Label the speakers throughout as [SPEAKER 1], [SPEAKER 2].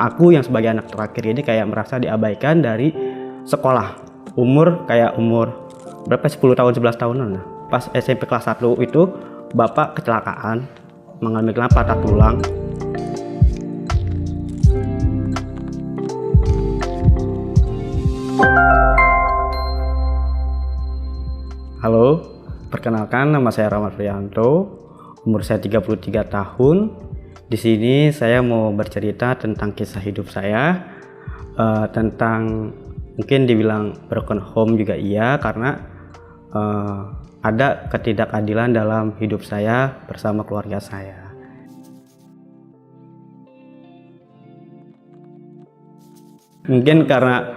[SPEAKER 1] Aku yang sebagai anak terakhir ini kayak merasa diabaikan dari sekolah. Umur berapa, 10 tahun 11 tahunan lah. Pas SMP kelas 1 itu bapak kecelakaan, mengalami patah tulang. Halo, perkenalkan nama saya Rahmat Priyanto, umur saya 33 tahun. Di sini saya mau bercerita tentang kisah hidup saya, tentang mungkin dibilang broken home juga iya, karena ada ketidakadilan dalam hidup saya bersama keluarga saya. Mungkin karena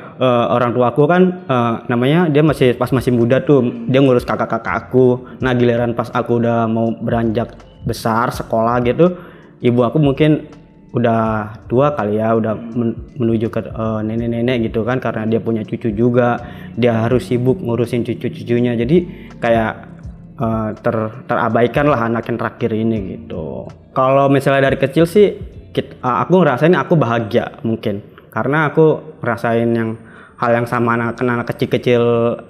[SPEAKER 1] orang tua aku kan namanya dia masih muda tuh, dia ngurus kakak-kakak aku. Nah giliran pas aku udah mau beranjak besar sekolah gitu, ibu aku mungkin udah tua kali ya, udah menuju ke nenek-nenek gitu kan, karena dia punya cucu juga, dia harus sibuk ngurusin cucu-cucunya, jadi kayak terabaikan lah anak yang terakhir ini gitu. Kalau misalnya dari kecil sih aku ngerasain aku bahagia mungkin, karena aku ngerasain hal yang sama anak kecil-kecil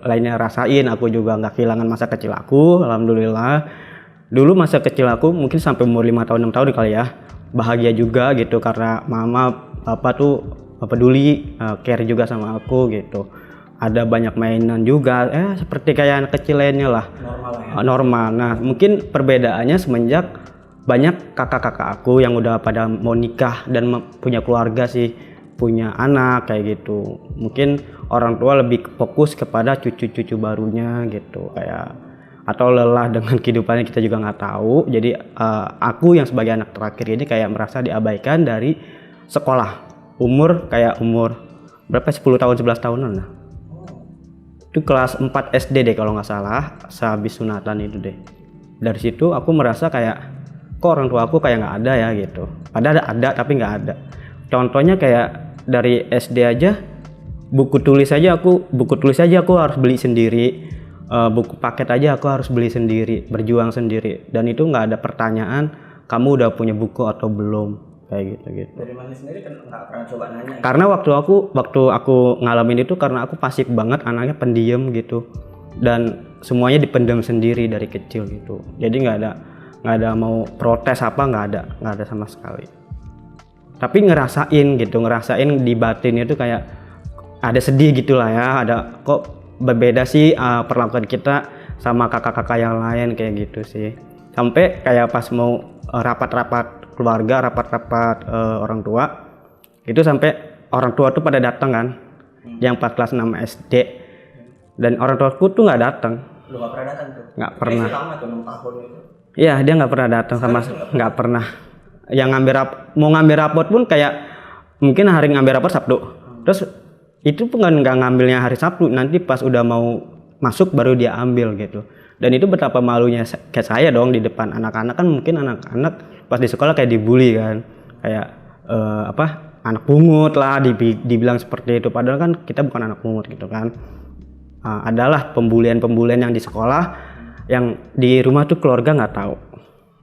[SPEAKER 1] lainnya rasain. Aku juga nggak kehilangan masa kecil aku, alhamdulillah. Dulu masa kecil aku mungkin sampai umur 5 tahun 6 tahun kali ya, bahagia juga gitu, karena mama papa tuh peduli, care juga sama aku gitu. Ada banyak mainan juga, seperti kayak anak kecil lainnya lah, normal. Nah mungkin perbedaannya semenjak banyak kakak-kakak aku yang udah pada mau nikah dan punya keluarga sih, punya anak kayak gitu. Mungkin orang tua lebih fokus kepada cucu-cucu barunya gitu, kayak atau lelah dengan kehidupannya, kita juga nggak tahu. Jadi aku yang sebagai anak terakhir ini kayak merasa diabaikan dari sekolah. Umur berapa, 10 tahun 11 tahunan lah. Itu kelas 4 SD deh kalau nggak salah, sehabis sunatan itu deh. Dari situ aku merasa kayak kok orang tua aku kayak nggak ada ya gitu. Padahal ada tapi nggak ada. Contohnya kayak dari SD aja, buku tulis aja aku harus beli sendiri. Buku paket aja aku harus beli sendiri, berjuang sendiri, dan itu nggak ada pertanyaan kamu udah punya buku atau belum, kayak gitu.
[SPEAKER 2] Dari mana sendiri kan nggak pernah coba nanya?
[SPEAKER 1] Karena waktu aku ngalamin itu, karena aku pasif banget, anaknya pendiam gitu, dan semuanya dipendam sendiri dari kecil gitu. Jadi nggak ada mau protes apa, nggak ada sama sekali. Tapi ngerasain di batin itu kayak ada sedih gitulah ya, ada kok berbeda sih perlakuan kita sama kakak-kakak yang lain kayak gitu sih. Sampai kayak pas mau rapat-rapat keluarga, rapat-rapat orang tua itu, sampai orang tua tuh pada datang kan, yang pas kelas 6 SD, dan orang tuaku tuh nggak datang.
[SPEAKER 2] Lu nggak pernah datang tuh?
[SPEAKER 1] Nggak pernah.
[SPEAKER 2] Lama tuh 6 tahun itu.
[SPEAKER 1] Iya, dia nggak pernah datang sama, nggak pernah. Yang mau ngambil rapot pun kayak mungkin hari ngambil rapot Sabtu, terus itu pun nggak ngambilnya hari Sabtu, nanti pas udah mau masuk baru dia ambil gitu. Dan itu betapa malunya kayak saya dong di depan anak-anak kan. Mungkin anak-anak pas di sekolah kayak dibully kan, kayak anak pungut lah, dibilang seperti itu, padahal kan kita bukan anak pungut gitu kan. Adalah pembulian yang di sekolah, yang di rumah tuh keluarga nggak tahu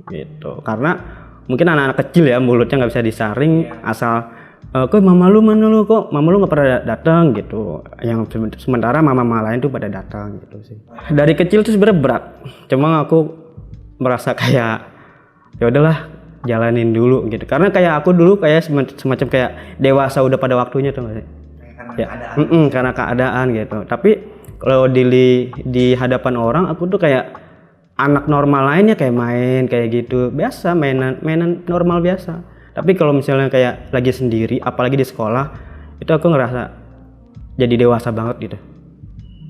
[SPEAKER 1] gitu, karena mungkin anak-anak kecil ya, mulutnya nggak bisa disaring, asal kok mama lu mana lu, kok mama lu nggak pernah datang gitu. Yang sementara mama lain tuh pada datang gitu sih. Dari kecil tuh sebenarnya berat, cuma aku merasa kayak ya udahlah, jalanin dulu gitu. Karena kayak aku dulu kayak semacam kayak dewasa udah pada waktunya tuh nggak sih? Karena keadaan gitu. Tapi kalau di hadapan orang aku tuh kayak anak normal lainnya, kayak main kayak gitu, biasa, mainan normal biasa. Tapi kalau misalnya kayak lagi sendiri, apalagi di sekolah, itu aku ngerasa jadi dewasa banget gitu.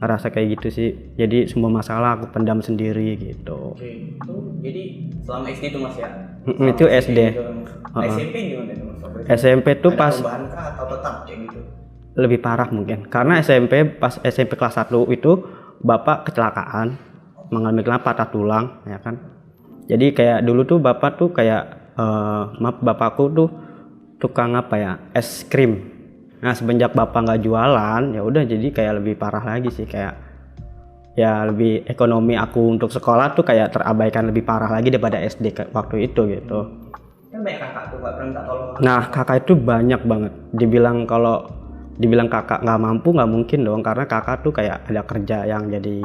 [SPEAKER 1] Ngerasa kayak gitu sih. Jadi semua masalah aku pendam sendiri gitu.
[SPEAKER 2] Oke, itu jadi selama SD itu Mas ya?
[SPEAKER 1] Itu SD.
[SPEAKER 2] SMP gimana tuh Mas?
[SPEAKER 1] SMP tuh pas
[SPEAKER 2] perubahan kah atau tetap kayak gitu?
[SPEAKER 1] lebih parah mungkin. Karena pas SMP kelas 1 itu bapak kecelakaan, mengalami patah tulang ya kan. Jadi kayak dulu tuh bapak tuh kayak bapakku tuh tukang es krim. Nah semenjak bapak nggak jualan, ya udah jadi kayak lebih parah lagi sih, kayak ya lebih ekonomi aku untuk sekolah tuh kayak terabaikan lebih parah lagi daripada SD waktu itu gitu.
[SPEAKER 2] Kan banyak kakak tuh nggak pernah minta tolong.
[SPEAKER 1] Nah, kakak itu banyak banget. Dibilang kakak nggak mampu, nggak mungkin dong, karena kakak tuh kayak ada kerja yang jadi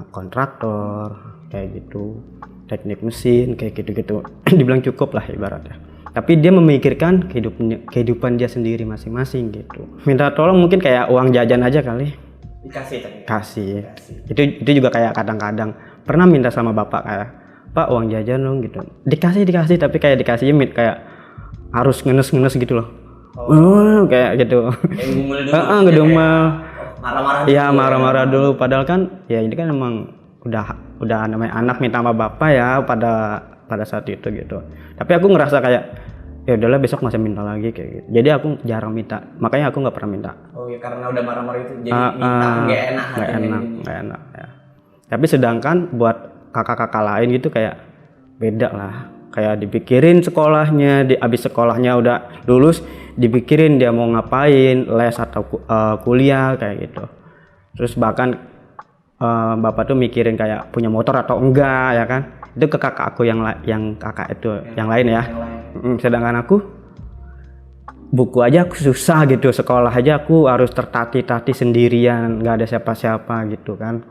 [SPEAKER 1] kontraktor kayak gitu, teknik mesin kayak gitu-gitu. Dibilang cukup lah ibaratnya. Tapi dia memikirkan kehidupan dia sendiri masing-masing gitu. Minta tolong mungkin kayak uang jajan aja kali.
[SPEAKER 2] Dikasih tapi.
[SPEAKER 1] Kasih. Itu juga kayak kadang-kadang pernah minta sama bapak kayak, "Pak, uang jajan dong," gitu. Dikasih tapi kayak dikasih kayak harus ngenes gitu loh. Kayak gitu.
[SPEAKER 2] Ngumul dulu.
[SPEAKER 1] Ngedumel.
[SPEAKER 2] Marah-marah.
[SPEAKER 1] Iya, marah-marah dulu. Padahal kan ya ini kan emang udah namanya anak minta sama bapak ya pada saat itu gitu. Tapi aku ngerasa kayak ya udahlah besok masih minta lagi kayak gitu. Jadi aku jarang minta. Makanya aku nggak pernah minta.
[SPEAKER 2] Oh ya, karena udah marah-marah itu jadi minta nggak enak.
[SPEAKER 1] Nggak enak ya. Tapi sedangkan buat kakak-kakak lain gitu kayak beda lah. Kayak dipikirin sekolahnya, abis sekolahnya udah lulus, dipikirin dia mau ngapain, les atau kuliah kayak gitu. Terus bahkan bapak tuh mikirin kayak punya motor atau enggak ya kan. Itu ke kakak aku yang kakak itu yang lain ya. Sedangkan aku buku aja aku susah gitu, sekolah aja aku harus tertati-tati sendirian, nggak ada siapa-siapa gitu kan.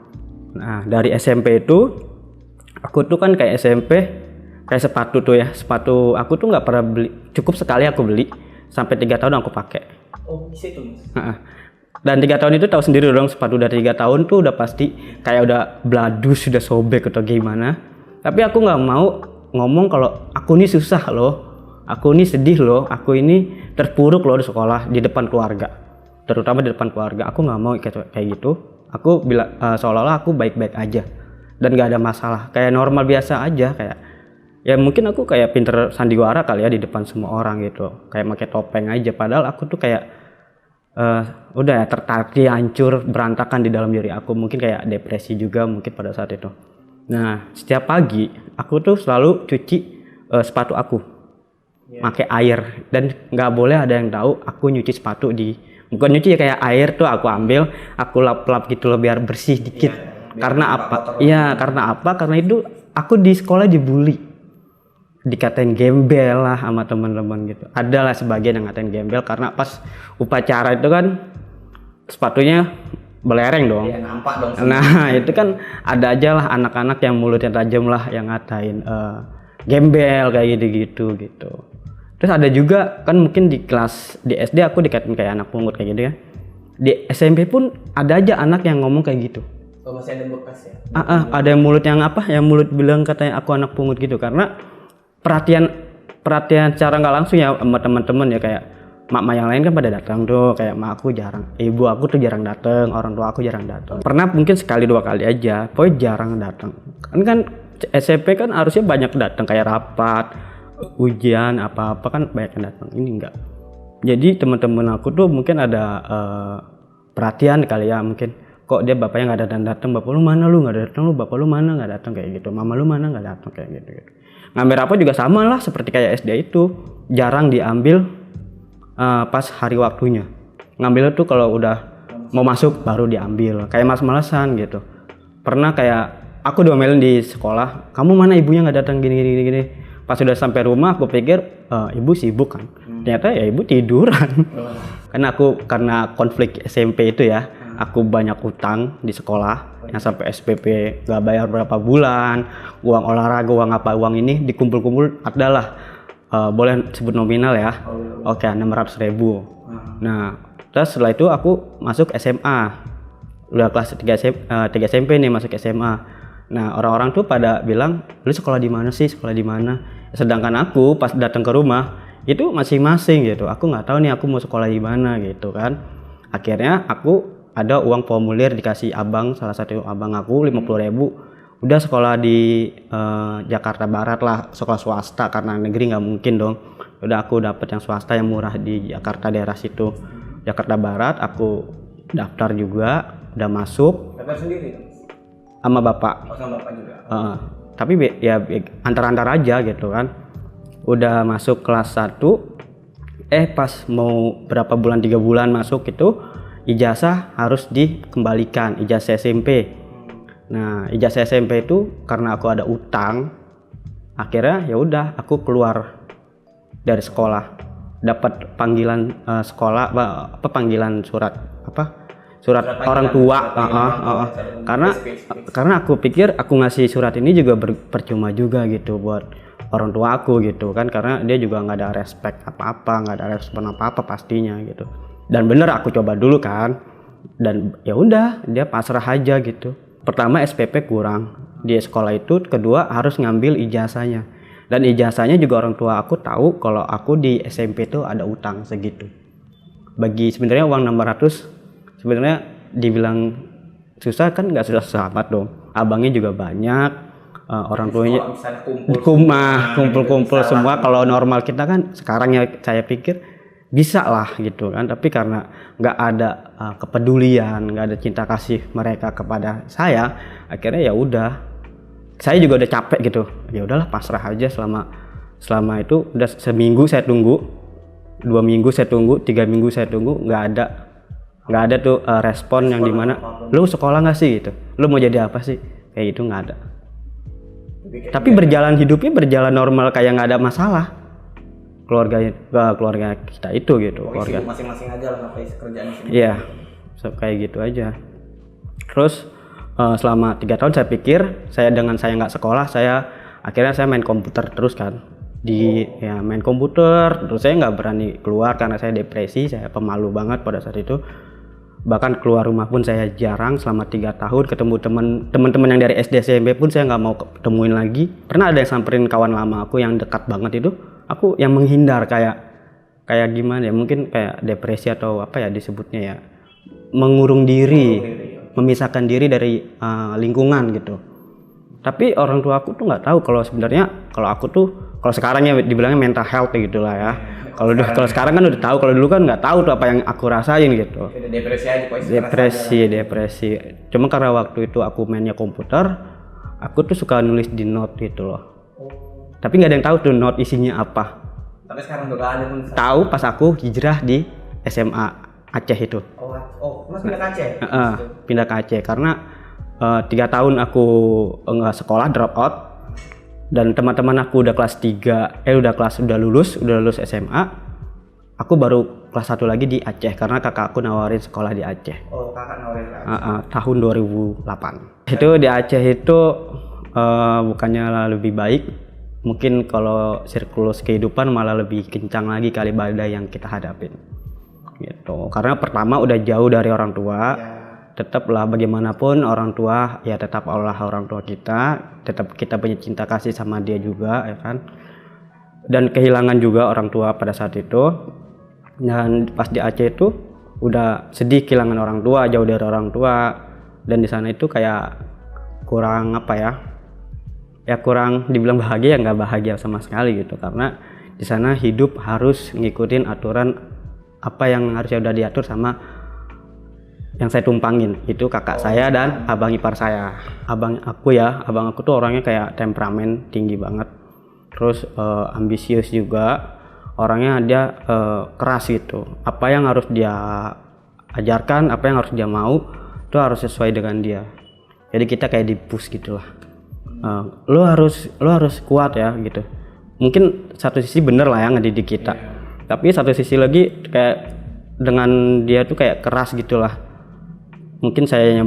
[SPEAKER 1] Nah dari SMP itu aku tuh kan kayak SMP kayak sepatu tuh ya, sepatu aku tuh nggak pernah beli, cukup sekali aku beli sampai 3 tahun aku pakai.
[SPEAKER 2] Oh di situ Mas.
[SPEAKER 1] Dan 3 tahun itu tahu sendiri dong, sepatu udah 3 tahun tuh udah pasti kayak udah bladus, sudah sobek atau gimana. Tapi aku nggak mau ngomong kalau aku ini susah loh, aku ini sedih loh, aku ini terpuruk loh di sekolah, di depan keluarga, terutama di depan keluarga. Aku nggak mau kayak gitu. Aku bilang seolah-olah aku baik-baik aja dan nggak ada masalah, kayak normal biasa aja, kayak ya mungkin aku kayak pinter sandiwara kali ya di depan semua orang gitu, kayak pakai topeng aja. Padahal aku tuh kayak udah ya tertati, hancur, berantakan di dalam diri aku, mungkin kayak depresi juga mungkin pada saat itu. Nah setiap pagi aku tuh selalu cuci sepatu aku pakai air, dan nggak boleh ada yang tahu aku nyuci sepatu bukan nyuci ya, kayak air tuh aku ambil, aku lap-lap gitu loh biar bersih dikit. Karena apa? Iya, karena apa? Karena itu aku di sekolah dibully, dikatain gembel lah sama teman-teman gitu. Adalah sebagian yang ngatain gembel karena pas upacara itu kan sepatunya belereng dong.
[SPEAKER 2] Iya, nampak dong.
[SPEAKER 1] Nah itu kan ada aja lah anak-anak yang mulutnya tajam lah yang ngatain gembel kayak gitu. Terus ada juga kan mungkin di SD aku dikatain kayak anak pungut kayak gitu ya. Di SMP pun ada aja anak yang ngomong kayak gitu.
[SPEAKER 2] Oh, masih ada bekas ya?
[SPEAKER 1] Ada yang mulut yang apa? Yang mulut bilang katanya aku anak pungut gitu, karena perhatian secara nggak langsung ya sama teman-teman ya, kayak mak yang lain kan pada datang tuh, kayak mak aku jarang, ibu aku tuh jarang datang, orang tua aku jarang datang. Pernah mungkin sekali 2 kali aja, pokoknya jarang datang. Kan SMP kan harusnya banyak datang, kayak rapat, ujian apa-apa kan banyak yang datang. Ini enggak. Jadi teman-teman aku tuh mungkin ada perhatian kali ya, mungkin kok dia bapaknya nggak datang, bapak lu mana lu nggak datang, lu bapak lu mana nggak datang kayak gitu, mama lu mana nggak datang kayak gitu. Ngambil rapot juga sama lah seperti kayak SD itu, jarang diambil pas hari waktunya. Ngambil tuh kalau udah mau masuk baru diambil, kayak males-malesan gitu. Pernah kayak aku diomelin di sekolah, kamu mana ibunya nggak datang gini. Pas sudah sampai rumah aku pikir ibu sibuk kan, ternyata ya ibu tiduran. Karena konflik SMP itu ya, aku banyak utang di sekolah yang sampai SPP gak bayar berapa bulan, uang olahraga, uang ini dikumpul-kumpul adalah boleh sebut nominal ya. Oke, 600.000. Nah terus setelah itu aku masuk SMA, udah kelas 3 SMP nih, masuk SMA. Nah orang-orang tuh pada bilang, lu sekolah di mana sih, sedangkan aku pas datang ke rumah itu masing-masing gitu, aku nggak tahu nih aku mau sekolah di mana gitu kan. Akhirnya aku ada uang formulir dikasih salah satu abang aku 50.000, udah sekolah di Jakarta Barat lah, sekolah swasta karena negeri nggak mungkin dong. Udah aku dapet yang swasta yang murah di Jakarta daerah situ, Jakarta Barat. Aku daftar juga, udah masuk.
[SPEAKER 2] Daftar sendiri dong?
[SPEAKER 1] Sama bapak.
[SPEAKER 2] Sama bapak juga.
[SPEAKER 1] Tapi ya antar-antar aja gitu kan. Udah masuk kelas 1, pas mau berapa bulan, 3 bulan masuk itu ijazah harus dikembalikan, ijazah SMP. Nah ijazah SMP itu karena aku ada utang akhirnya ya udah aku keluar dari sekolah, dapat panggilan sekolah panggilan surat surat
[SPEAKER 2] Surat
[SPEAKER 1] orang
[SPEAKER 2] panggilan,
[SPEAKER 1] tua,
[SPEAKER 2] surat panggilan orang tua,
[SPEAKER 1] karena
[SPEAKER 2] karena
[SPEAKER 1] aku pikir aku ngasih surat ini juga percuma juga gitu buat orang tua aku gitu kan, karena dia juga nggak ada respect apa-apa, nggak ada respon apa-apa pastinya gitu. Dan bener aku coba dulu kan, dan ya udah dia pasrah aja gitu. Pertama SPP kurang di sekolah itu, kedua harus ngambil ijazahnya, dan ijazahnya juga orang tua aku tahu kalau aku di SMP tuh ada utang segitu. Bagi sebenarnya uang 600 sebenarnya dibilang susah kan, nggak susah amat dong, abangnya juga banyak, orang tuanya kumpul semua. Kalau normal kita kan sekarang ya saya pikir bisa lah gitu kan, tapi karena nggak ada kepedulian, nggak ada cinta kasih mereka kepada saya, akhirnya ya udah saya juga udah capek gitu, ya udahlah pasrah aja. Selama itu udah seminggu saya tunggu, 2 minggu saya tunggu, 3 minggu saya tunggu, nggak ada tuh respon yang dimana lu sekolah nggak sih gitu, lu mau jadi apa sih, kayak gitu nggak ada. Tapi berjalan hidupnya berjalan normal kayak nggak ada masalah, keluarga kita itu gitu. Keluarga
[SPEAKER 2] masing-masing aja lah ngapain kerjaan sini.
[SPEAKER 1] iya, kayak gitu aja. Terus selama 3 tahun saya pikir saya nggak sekolah, akhirnya saya main komputer terus kan, ya main komputer terus. Saya nggak berani keluar karena saya depresi, saya pemalu banget pada saat itu. Bahkan keluar rumah pun saya jarang selama 3 tahun. Ketemu teman-teman yang dari SD SMP pun saya nggak mau ketemuin lagi. Pernah ada yang samperin kawan lama aku yang dekat banget itu, aku yang menghindar, kayak gimana ya, mungkin kayak depresi atau apa ya disebutnya ya, mengurung diri, memisahkan diri dari lingkungan gitu. Tapi orang tua aku tuh nggak tahu kalau sebenarnya kalau aku tuh, kalau sekarang ya dibilangnya mental health gitu lah ya. Kalau sekarang kan udah tahu, kalau dulu kan nggak tahu tuh apa yang aku rasain gitu.
[SPEAKER 2] Depresi aja,
[SPEAKER 1] Depresi. Cuma karena waktu itu aku mainnya komputer, aku tuh suka nulis di note gitu loh. Tapi nggak ada yang tahu tuh note isinya apa.
[SPEAKER 2] Tapi sekarang udah ada pun.
[SPEAKER 1] Tahu pas aku hijrah di SMA Aceh itu.
[SPEAKER 2] Mas pindah ke Aceh?
[SPEAKER 1] Pindah ke Aceh karena 3 tahun aku nggak sekolah, drop out. Dan teman-teman aku udah kelas 3, udah lulus SMA. Aku baru kelas 1 lagi di Aceh karena kakak aku nawarin sekolah di Aceh.
[SPEAKER 2] Kakak nawarin ke Aceh.
[SPEAKER 1] Tahun 2008. Itu di Aceh itu bukannya lebih baik, mungkin kalau siklus kehidupan malah lebih kencang lagi kali badai yang kita hadapin. Gitu. Karena pertama udah jauh dari orang tua. Tetaplah bagaimanapun orang tua ya tetap Allah orang tua kita, tetap kita punya cinta kasih sama dia juga ya kan. Dan kehilangan juga orang tua pada saat itu. Dan pas di Aceh itu udah sedih kehilangan orang tua, jauh dari orang tua, dan di sana itu kayak kurang apa ya? Ya kurang dibilang bahagia, ya nggak bahagia sama sekali gitu, karena di sana hidup harus ngikutin aturan apa yang harusnya udah diatur sama yang saya tumpangin, itu kakak saya dan abang ipar saya. Abang aku tuh orangnya kayak temperamen tinggi banget, terus ambisius juga, orangnya dia keras gitu. Apa yang harus dia ajarkan, apa yang harus dia mau, itu harus sesuai dengan dia. Jadi kita kayak di-push gitulah. Lo harus kuat ya gitu. Mungkin satu sisi bener lah ya ngedidik kita, tapi satu sisi lagi kayak dengan dia tuh kayak keras gitulah. Mungkin saya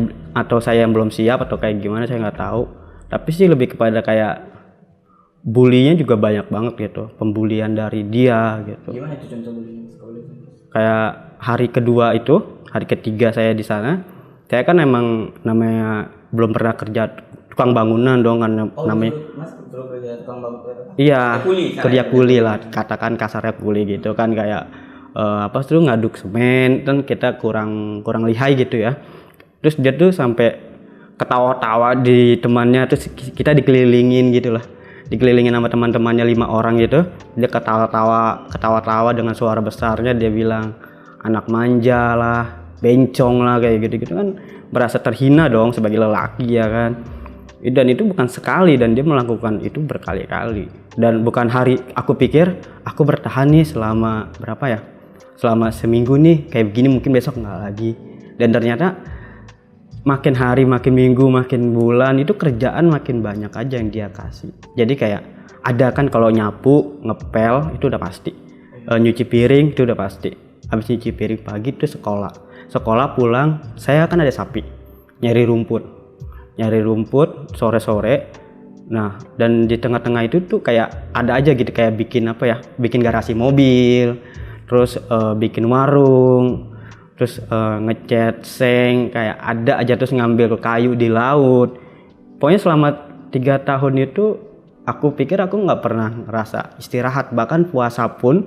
[SPEAKER 1] yang belum siap atau kayak gimana, saya nggak tahu. Tapi sih lebih kepada kayak bulinya juga banyak banget gitu, pembulian dari dia gitu.
[SPEAKER 2] Gimana itu contoh bulinya?
[SPEAKER 1] Kayak hari ketiga saya di sana, saya kan emang namanya belum pernah kerja tukang bangunan dong kan namanya.
[SPEAKER 2] Mas belum kerja tukang bangunan?
[SPEAKER 1] Iya, kerja kuli lah, katakan kasarnya kuli gitu kan, kayak tuh ngaduk semen, dan kita kurang lihai gitu ya. Terus dia tuh sampai ketawa-tawa di temannya, terus kita dikelilingin gitu lah, dikelilingin sama teman-temannya 5 orang gitu. Dia ketawa-tawa dengan suara besarnya, dia bilang anak manja lah, bencong lah, kayak gitu kan, merasa terhina dong sebagai lelaki ya kan. Dan itu bukan sekali, dan dia melakukan itu berkali-kali. Dan bukan hari, aku pikir aku bertahan nih selama berapa ya, selama seminggu nih kayak begini, mungkin besok nggak lagi. Dan ternyata makin hari, makin minggu, makin bulan, itu kerjaan makin banyak aja yang dia kasih. Jadi kayak ada kan, kalau nyapu, ngepel itu udah pasti. Nyuci piring itu udah pasti. Habis nyuci piring pagi itu sekolah pulang, saya kan ada sapi, nyari rumput sore-sore. Nah, dan di tengah-tengah itu tuh kayak ada aja gitu, kayak bikin garasi mobil, terus bikin warung, terus ngecat seng, kayak ada aja, terus ngambil kayu di laut. Pokoknya selama 3 tahun itu aku pikir aku nggak pernah ngerasa istirahat, bahkan puasa pun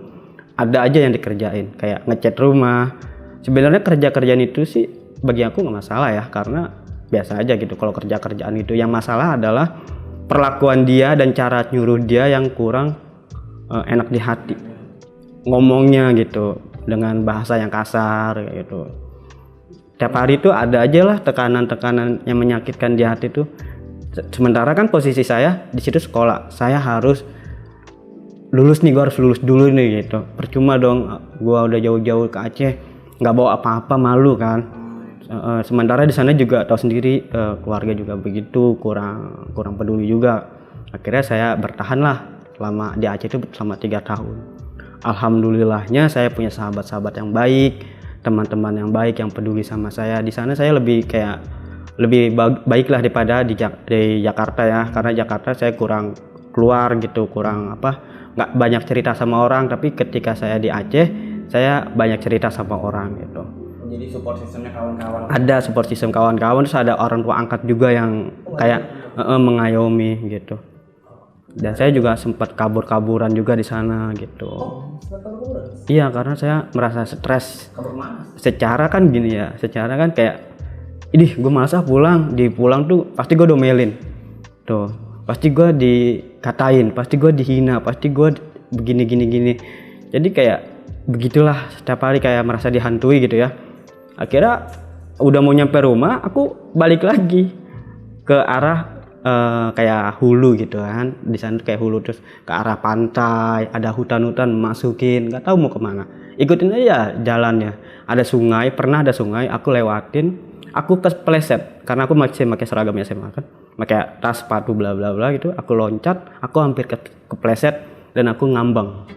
[SPEAKER 1] ada aja yang dikerjain, kayak ngecat rumah. Sebenarnya kerjaan itu sih bagi aku nggak masalah ya, karena biasa aja gitu kalau kerjaan itu. Yang masalah adalah perlakuan dia dan cara nyuruh dia yang kurang enak di hati, ngomongnya gitu dengan bahasa yang kasar kayak gitu. Tiap hari itu ada aja lah tekanan-tekanan yang menyakitkan di hati tuh. Sementara kan posisi saya di situ sekolah, saya harus lulus nih, gua harus lulus dulu nih gitu. Percuma dong gua udah jauh-jauh ke Aceh nggak bawa apa-apa, malu kan. Sementara di sana juga tahu sendiri, keluarga juga begitu, kurang peduli juga. Akhirnya saya bertahan lah selama di Aceh itu selama 3 tahun. Alhamdulillahnya saya punya sahabat-sahabat yang baik, teman-teman yang baik yang peduli sama saya. Di sana saya lebih baik lah daripada di Jakarta ya, karena Jakarta saya kurang keluar gitu, nggak banyak cerita sama orang. Tapi ketika saya di Aceh, saya banyak cerita sama orang gitu.
[SPEAKER 2] Jadi support sistemnya kawan-kawan.
[SPEAKER 1] Ada support sistem kawan-kawan, terus ada orang tua angkat juga yang kayak mengayomi gitu. Dan saya juga sempat kabur-kaburan juga di sana gitu. Iya, karena saya merasa stres.
[SPEAKER 2] Kabur mana?
[SPEAKER 1] Secara kan gini ya, secara kan kayak, idih gue malas pulang. Di pulang tuh pasti gue domelin tuh, pasti gue dikatain, pasti gue dihina, pasti gue begini. Jadi kayak begitulah, setiap hari kayak merasa dihantui gitu ya. Akhirnya udah mau nyampe rumah, aku balik lagi ke arah kayak hulu gitu kan. Di sana kayak hulu, terus ke arah pantai, ada hutan-hutan, masukin, nggak tahu mau kemana. Ikutin aja jalannya. Ada sungai, pernah ada sungai, aku lewatin, aku kepleset karena aku masih pakai seragam SMA kan, pakai tas, sepatu, bla bla bla gitu. Aku loncat, aku hampir kepleset dan aku ngambang.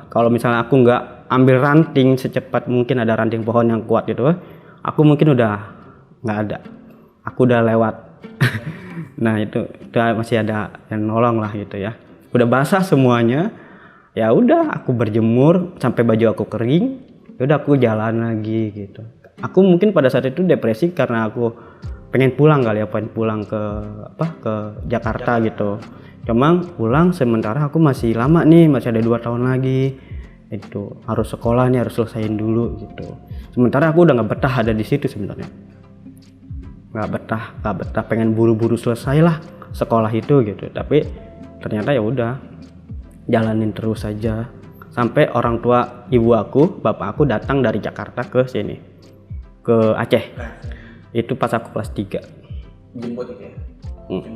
[SPEAKER 1] Kalau misalnya aku nggak ambil ranting secepat mungkin, ada ranting pohon yang kuat gitu, aku mungkin udah nggak ada, aku udah lewat. Nah itu masih ada yang nolong lah gitu ya. Udah basah semuanya, ya udah aku berjemur sampai baju aku kering, ya udah aku jalan lagi gitu. Aku mungkin pada saat itu depresi karena aku pengen pulang kali ya, pengen pulang ke Jakarta gitu. Cuma pulang sementara aku masih lama nih, masih ada 2 tahun lagi. Itu harus sekolah nih, harus selesaiin dulu gitu. Sementara aku udah nggak betah ada di situ sebenarnya, nggak betah, pengen buru-buru selesai lah sekolah itu gitu. Tapi ternyata ya udah jalanin terus saja sampai orang tua ibu aku, bapak aku datang dari Jakarta ke sini, ke Aceh. Itu pas aku kelas 3.
[SPEAKER 2] Jemput itu ya?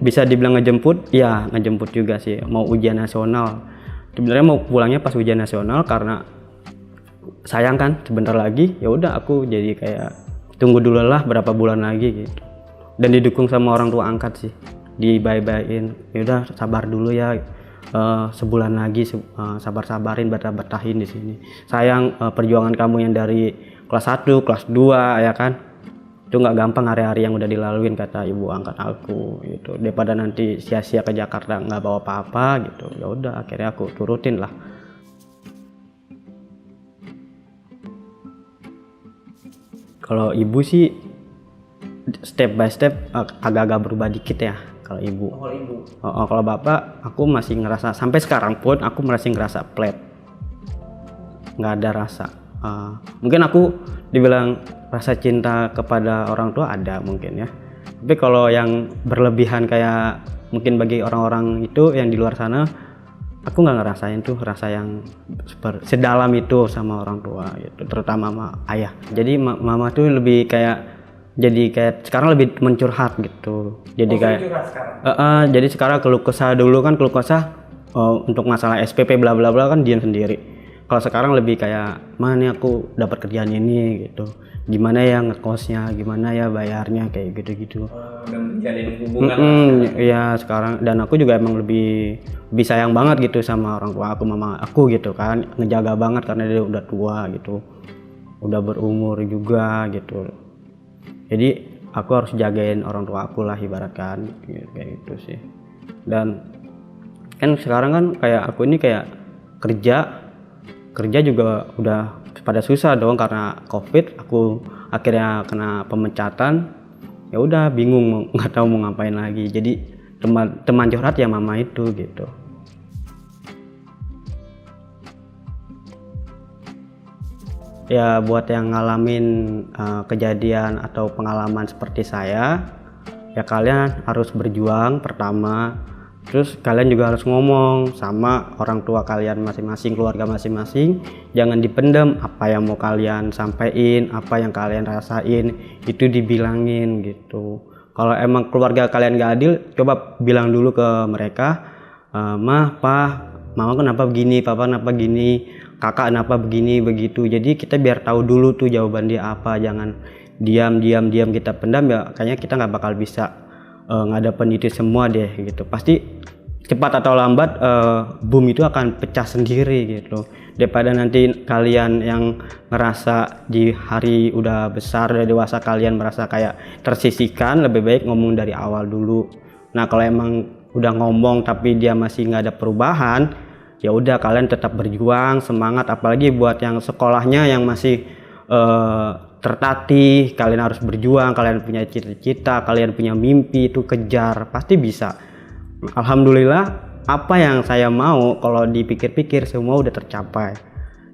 [SPEAKER 1] Bisa dibilang ngejemput, ya ngejemput juga sih, mau ujian nasional. Sebenarnya mau pulangnya pas ujian nasional karena sayang kan sebentar lagi. Ya udah aku jadi kayak tunggu dulu lah berapa bulan lagi gitu. Dan didukung sama orang tua angkat sih, dibaik-baikin. Ya udah sabar dulu ya, sebulan lagi, sabar-sabarin, betah-betahin di sini. Sayang perjuangan kamu yang dari kelas 1, kelas 2 ya kan. Itu nggak gampang hari-hari yang udah dilaluin, kata ibu angkat aku gitu. Daripada nanti sia-sia ke Jakarta nggak bawa apa-apa gitu. Ya udah akhirnya aku turutin lah. Kalau ibu sih step by step agak-agak berubah dikit ya kalau ibu. Kalau bapak aku masih ngerasa, sampai sekarang pun aku masih ngerasa flat, nggak ada rasa. Mungkin aku dibilang rasa cinta kepada orang tua ada mungkin ya, tapi kalau yang berlebihan kayak mungkin bagi orang-orang itu yang di luar sana, aku nggak ngerasain tuh rasa yang sedalam itu sama orang tua gitu, terutama sama ayah. Jadi mama tuh lebih kayak, jadi kayak sekarang lebih mencurhat gitu. Jadi jadi sekarang keluh kesah, dulu kan keluh kesah untuk masalah SPP bla bla bla kan diam sendiri. Kalau sekarang lebih kayak mana nih aku dapat kerjaan ini gitu, gimana ya ngekosnya, gimana ya bayarnya, kayak gitu-gitu.
[SPEAKER 2] Udah menjalin hubungan lah.
[SPEAKER 1] Iya sekarang, dan aku juga emang lebih sayang banget gitu sama orang tua aku, mama aku gitu kan, ngejaga banget karena dia udah tua gitu, udah berumur juga gitu. Jadi aku harus jagain orang tua aku lah ibaratkan gitu, kayak gitu sih. Dan kan sekarang kan kayak aku ini kayak kerja juga udah pada susah dong karena covid. Aku akhirnya kena pemecatan, ya udah bingung nggak tahu mau ngapain lagi. Jadi teman curhat ya mama itu gitu. Ya buat yang ngalamin kejadian atau pengalaman seperti saya, ya kalian harus berjuang pertama. Terus kalian juga harus ngomong sama orang tua kalian masing-masing, keluarga masing-masing. Jangan dipendam, apa yang mau kalian sampaikan, apa yang kalian rasain itu dibilangin gitu. Kalau emang keluarga kalian gak adil, coba bilang dulu ke mereka, mah, pa, mama kenapa begini, papa kenapa gini, kakak kenapa begini begitu. Jadi kita biar tahu dulu tuh jawaban dia apa. Jangan diam kita pendam, ya kayaknya kita nggak bakal bisa ngadepin itu semua deh gitu. Pasti cepat atau lambat boom itu akan pecah sendiri gitu. Daripada nanti kalian yang ngerasa di hari udah besar, udah dewasa, kalian merasa kayak tersisihkan, lebih baik ngomong dari awal dulu. Nah kalau emang udah ngomong tapi dia masih nggak ada perubahan, ya udah kalian tetap berjuang, semangat. Apalagi buat yang sekolahnya yang masih tertatih, kalian harus berjuang, kalian punya cita-cita, kalian punya mimpi, itu kejar, pasti bisa. Alhamdulillah apa yang saya mau kalau dipikir-pikir semua udah tercapai.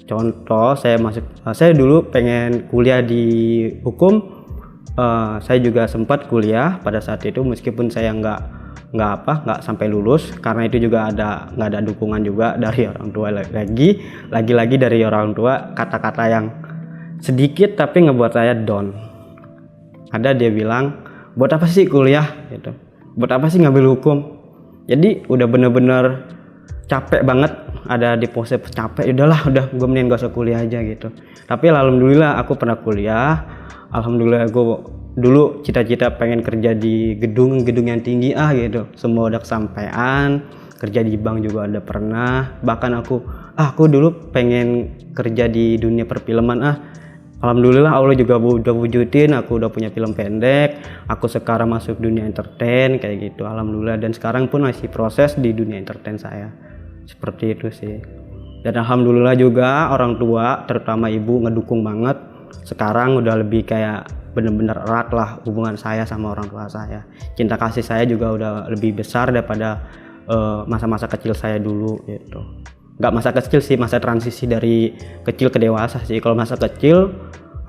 [SPEAKER 1] Contoh saya dulu pengen kuliah di hukum, saya juga sempat kuliah pada saat itu meskipun saya nggak sampai lulus, karena itu juga nggak ada dukungan juga dari orang tua, lagi dari orang tua, kata-kata yang sedikit tapi ngebuat saya down. Ada dia bilang, buat apa sih kuliah gitu, buat apa sih ngambil hukum. Jadi udah bener-bener capek banget, ada di pose capek, udah gue mending gak usah kuliah aja gitu. Tapi alhamdulillah aku pernah kuliah. Alhamdulillah aku dulu cita-cita pengen kerja di gedung yang tinggi gitu, semua udah kesampaian. Kerja di bank juga ada pernah, bahkan aku dulu pengen kerja di dunia perfilman. Alhamdulillah Allah juga udah wujudin, aku udah punya film pendek, aku sekarang masuk dunia entertain kayak gitu. Alhamdulillah, dan sekarang pun masih proses di dunia entertain saya, seperti itu sih. Dan alhamdulillah juga orang tua, terutama ibu, ngedukung banget. Sekarang udah lebih kayak bener-bener erat lah hubungan saya sama orang tua saya. Cinta kasih saya juga udah lebih besar daripada masa-masa kecil saya dulu gitu. Nggak masa kecil sih, masa transisi dari kecil ke dewasa sih. Kalau masa kecil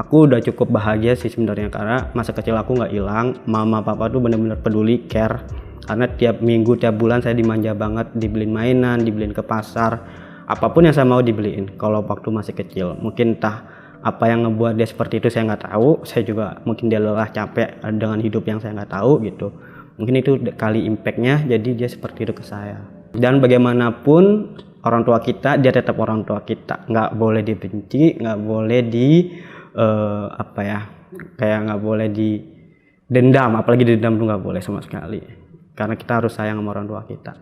[SPEAKER 1] aku udah cukup bahagia sih sebenarnya, karena masa kecil aku nggak hilang. Mama papa tuh bener-bener peduli, care, karena tiap minggu tiap bulan saya dimanja banget, dibeliin mainan, dibeliin ke pasar, apapun yang saya mau dibeliin. Kalau waktu masih kecil, mungkin entah apa yang ngebuat dia seperti itu saya nggak tahu. Saya juga mungkin dia lelah, capek dengan hidup yang saya nggak tahu gitu. Mungkin itu kali impactnya, jadi dia seperti itu ke saya. Dan bagaimanapun orang tua kita, dia tetap orang tua kita, nggak boleh dibenci, nggak boleh kayak nggak boleh dendam, apalagi dendam tuh nggak boleh sama sekali, karena kita harus sayang sama orang tua kita.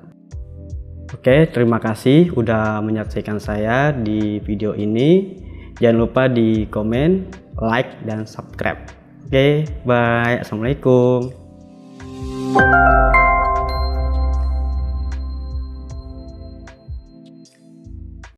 [SPEAKER 1] Oke, terima kasih udah menyaksikan saya di video ini. Jangan lupa di komen, like, dan subscribe. Oke, bye, assalamualaikum.